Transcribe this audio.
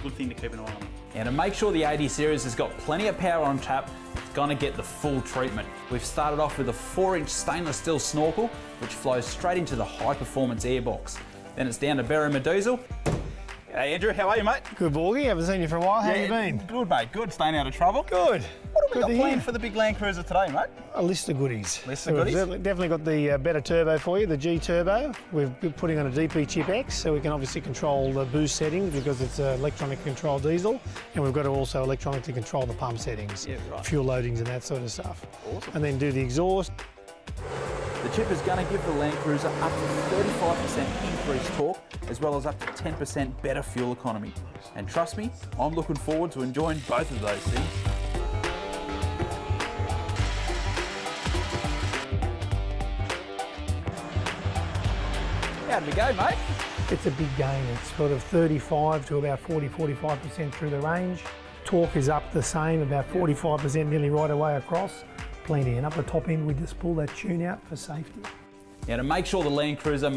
good thing to keep an eye on. And to make sure the 80 series has got plenty of power on tap, it's gonna get the full treatment. We've started off with a 4-inch stainless steel snorkel, which flows straight into the high performance airbox. Then it's down to Berrima Diesel. Hey Andrew, how are you, mate? Good, Borgie. Haven't seen you for a while. How you been? Good, mate. Good. Staying out of trouble. Good. What have we Good got to planned hear. for the big Land Cruiser today, mate? A list of goodies. List of goodies? We've definitely got the better turbo for you, the G turbo. We've been putting on a DPCHIPX, so we can obviously control the boost settings because it's electronic control diesel, and we've got to also electronically control the pump settings, fuel loadings and that sort of stuff. Awesome. And then do the exhaust. The chip is going to give the Land Cruiser up to 35% increased torque, as well as up to 10% better fuel economy. And trust me, I'm looking forward to enjoying both of those things. How'd we go, mate? It's a big gain. It's sort of 35 to about 45% through the range. Torque is up the same, about 45% nearly right away across. Plenty. And up the top end, we just pull that tune out for safety. Now to make sure the Land Cruiser